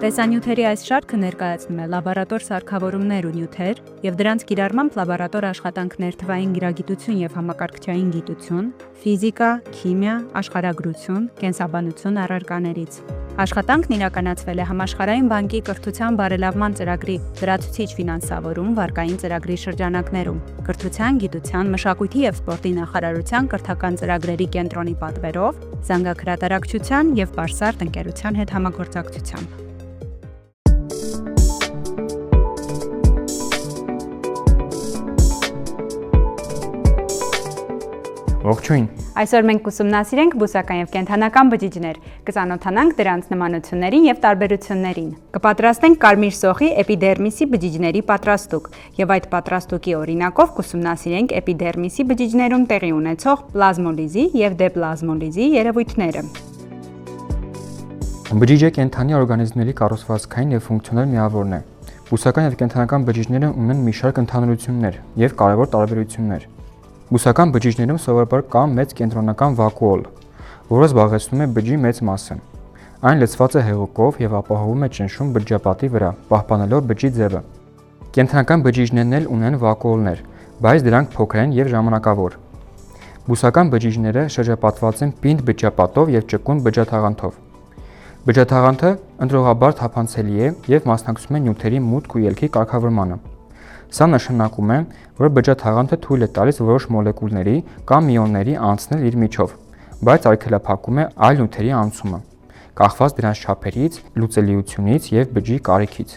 Տեսանյութերի այս շարքը ներկայացնում է լաբորատոր սարքավորումներ ու նյութեր և դրանց կիրառմամբ լաբորատոր աշխատանքներ թվային գիրագիտություն և համակարգչային գիտություն, ֆիզիկա, քիմիա, աշխարհագրություն, կենսաբանություն առարկաներից։ Աշխատանքն իրականացվել է Համաշխարհային բանկի կրթության բարելավման ծրագրի լրացուցիչ ֆինանսավորում վարկային ծրագրի շրջանակներում, Կրթության, գիտության, մշակույթի և սպորտի նախարարության կրթական ծրագրերի կենտրոնի պատվերով, զանգահրատարակչության և Բարսարդ ընկերության հետ համագործակցությամբ։ Ողջույն։ Այսօր մենք կուսումնասիրենք բուսական և կենդանական բջիջներ, կծանոթանանք դրանց նմանություններին և տարբերություններին։ Կպատրաստենք կարմիր սոխի էպիդերմիսի բջիջների պատրաստուկ և այդ պատրաստուկի օրինակով կուսումնասիրենք էպիդերմիսի բջիջներում տեղի ունեցող պլազմոլիզի և դեպլազմոլիզի երևույթները։ Բջիջը կենդանի օրգանիզմների կառուցվածքային և ֆունկցիոնալ միավորն է։ Բուսական և կենդանական բջիջները ունեն մի շարք ընդհանրություններ և կարևոր տարբերություններ։ Բուսական բջիջներում սովորաբար կա մեծ կենտրոնական վակուոլ, որը զբաղեցնում է բջջի մեծ մասը։ Այն լցված է հեղուկով և ապահովում է ճնշում բջջապատի վրա, պահպանելով բջջի ձևը։ Կենդանական բջիջներն էլ ունեն վակուոլներ, բայց դրանք փոքր են և ժամանակավոր։ Բուսական բջիջները շրջապատված են պինդ բջջապատով և ճկուն բջջաթաղանթով։ Բջջաթաղանթը ընտրողաբար թափանցելի է և մասնակցում է նյութերի մուտք ու ելքի կարգավորմանը։ Սա նշանակում է, որ բջջաթաղանթը թույլ է տալիս որոշ մոլեկուլների կամ իոնների անցնել իր միջով, բայց արգելափակում է այլ նյութերի անցումը, կախված դրանց չափերից, լուծելիությունից և բջջի կարիքից։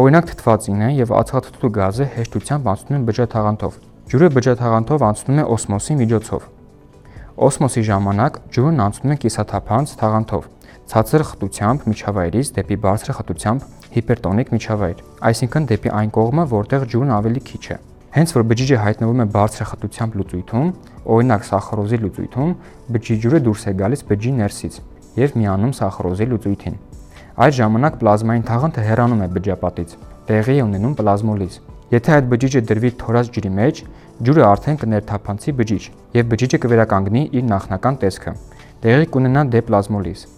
Օրինակ թթվածինը և ածխաթթու գազը հեշտությամբ անցնում են բջջաթաղանթով։ Ջուրը բջջաթաղանթով անցնում է օսմոսի միջոցով։ Օսմոսի ժամանակ ջուրն անցնում է կիսաթափանց թաղանթով, ցածր խտությամբ միջավայրից դեպի բարձր խտությամբ հիպերտոնիկ միջավայր, այսինքն դեպի այն կողմը, որտեղ ջուրն ավելի քիչ է։ Հենց որ բջիջը հայտնվում է բարձր խտությամբ լուծույթում, օրինակ սախարոզի լուծույթում, բջջի ջուրը դուրս է գալիս բջջի ներսից և միանում սախարոզի լուծույթին։ Այդ ժամանակ պլազմային թաղանթը հեռանում է բջջապատից, տեղի է ունենում պլազմոլիզ։ Եթե այդ բջիջը դրվի թորած ջրի մեջ, ջուրը արդեն կներթափանցի բջիջ և բջիջը կվերականգնի իր նախնական տեսքը։ Տեղի կունենա դեպլազմոլիզ։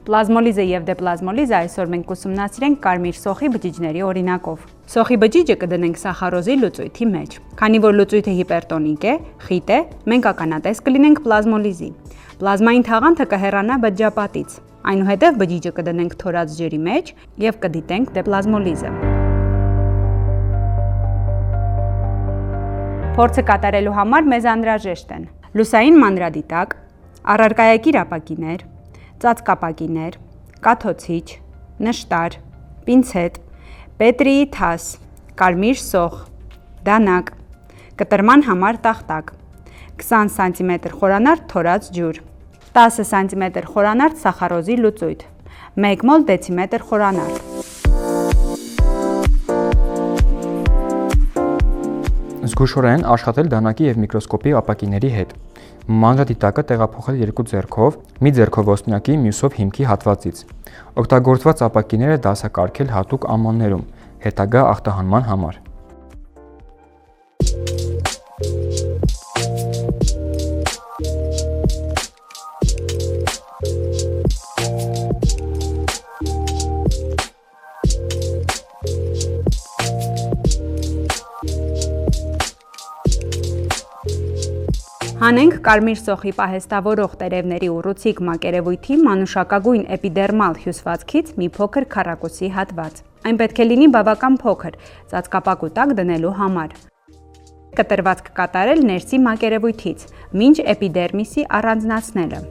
Պլազմոլիզը և դեպլազմոլիզը այսօր մենք կուսումնասիրենք կարմիր սոխի բջիջների օրինակով։ Սոխի բջիջը կդնենք սախարոզի լուծույթի մեջ։ Քանի որ լուծույթը հիպերտոնիկ է, խիտ է, մենք ականատես կլինենք պլազմոլիզի։ Պլազմային թաղանթը կհեռանա բջջապատից։ Այնուհետև բջիջը կդնենք թորած ջրի մեջ և կդիտենք դեպլազմոլիզը։ Փորձը կատարելու համար մեզ անհրաժեշտ են լուսային մանրադիտակ, առարկայակիր ապակիներ, ծածկապակիներ, կաթոցիչ, նշտար, պինցետ, պետրիի թաս, կարմիր սոխ, դանակ, կտրման համար տախտակ, 20 սմ խորանարդ թորած ջուր, 10 սմ խորանարդ սախարոզի լուծույթ, 1 մոլ դեցիմետր խորանարդ։ Զգուշորեն աշխատել դանակի և միկրոսկոպի ապակիների հետ։ Մանրադիտակը տեղափոխել երկու ձեռքով, մի ձեռքով ոսպնյակի, մյուսով հիմքի հատվածից։ Օգտագործված ապակիները դասակարգել հատուկ ամաններում, հետագա ախտահանման համար։ Հանենք կարմիր սոխի պահեստավորող տերևների ուռուցիկ մակերևույթի մանուշակագույն էպիդերմալ հյուսվածքից մի փոքր քառակուսի հատված։ Այն պետք է լինի բավական փոքր, ծածկապակու տակ դնելու համար։ Կտրվածք կատարել ներսի մակերևույթից, մինչ էպիդերմիսի առանձնացնելը։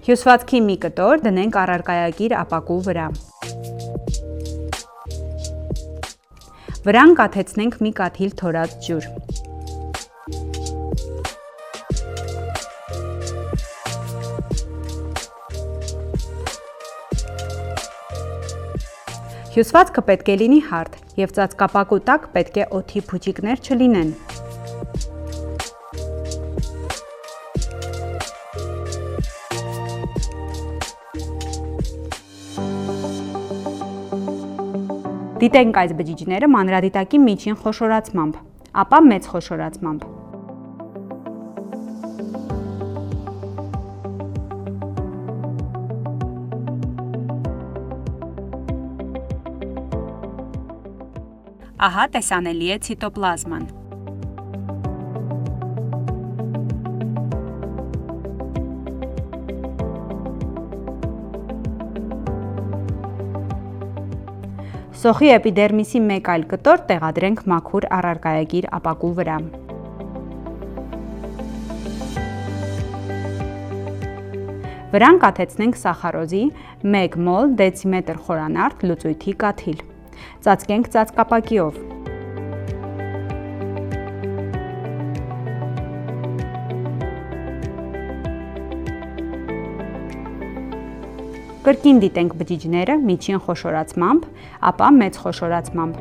Հյուսվածքի մի կտոր դնենք առարկայակիր ապակու վրա։ Վրան կաթեցնենք մի կաթիլ թորած ջուր։ Հյուսվածքը պետք է լինի հարթ և ծածկապակու տակ պետք է օդի փուչիկներ չլինեն։ Դիտենք այս բջիջները մանրադիտակի միջին խոշորացմամբ, ապա մեծ խոշորացմամբ։ Ահա տեսանելի է ցիտոպլազման։ Սոխի էպիդերմիսի մեկ այլ կտոր տեղադրենք մաքուր առարկայագիր ապակու վրա։ Վրան կաթեցնենք սախարոզի 1 մոլ դեցիմետր խորանարդ լուծույթի կաթիլ։ Ծածկենք ծածկապակիով։ Կրկին դիտենք բջիջները միջին խոշորացմամբ, ապա մեծ խոշորացմամբ։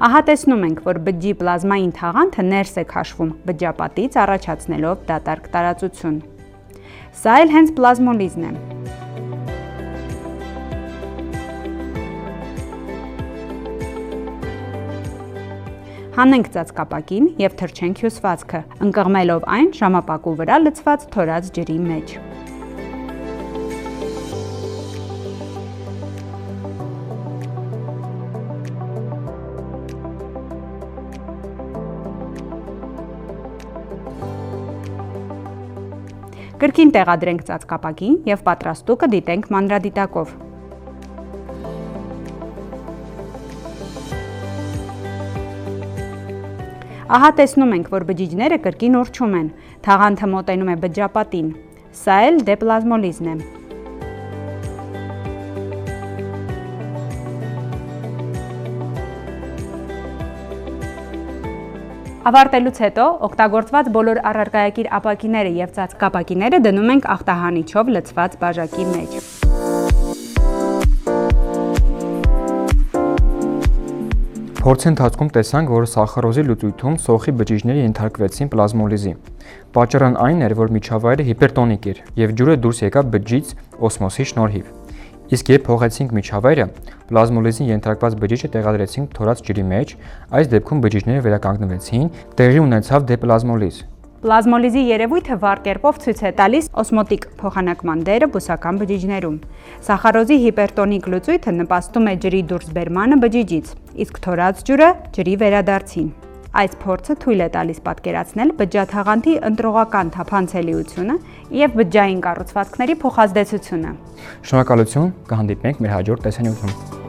Ահա տեսնում ենք, որ բջջի պլազմային թաղանթը ներս է քաշվում բջջապատից, առաջացնելով դատարկ տարածություն։ Սա էլ հենց պլազմոլիզն է։ Հանենք ծածկապակին և թրջենք հյուսվածքը, ընկղմելով այն ժամապակու վրա լցված թորած ջրի մեջ։ Կրկին տեղադրենք ծածկապակին և պատրաստուկը դիտենք մանրադիտակով։ Ահա տեսնում ենք, որ բջիջները կրկին ուռչում են, թաղանթը մոտենում է բջջապատին։ Սա էլ դեպլազմոլիզն է։ Ավարտելուց հետո օգտագործված բոլոր առարկայակիր ապակիները և ծածկապակիները դնում ենք ախտահանիչով լցված բաժակի մեջ։ Փորձի ընթացքում տեսանք, որ սախարոզի լուծույթում սոխի բջիջները ենթարկվեցին պլազմոլիզի։ Պատճառն այն էր, որ միջավայրը հիպերտոնիկ էր և ջուրը դուրս եկավ բջջից օսմոսի շնորհիվ։ Իսկ երբ փոխեցինք միջավայրը, պլազմոլիզին ենթարկված բջիջը տեղադրեցինք թորած ջրի մեջ, այս դեպքում բջիջները վերականգնվեցին, տեղի ունեցավ դեպլազմոլիզ։ Պլազմոլիզի երևույթը վառ կերպով ցույց է տալիս օսմոտիկ փոխանակման դերը բուսական բջիջներում։ Սախարոզի հիպերտոնիկ լուծույթը նպաստում է ջրի դուրսբերմանը բջիջից, իսկ թորած ջուրը ջրի վերադարձին։ Այս փորձը թույլ է տալիս պատկերացնել բջջաթաղանթի ընտրողական թափանցելիությունը և բջջային կառուցվածքների փոխազդեցությունը։ Շնորհակալություն, կհանդիպենք մեր հաջորդ տեսանյութում։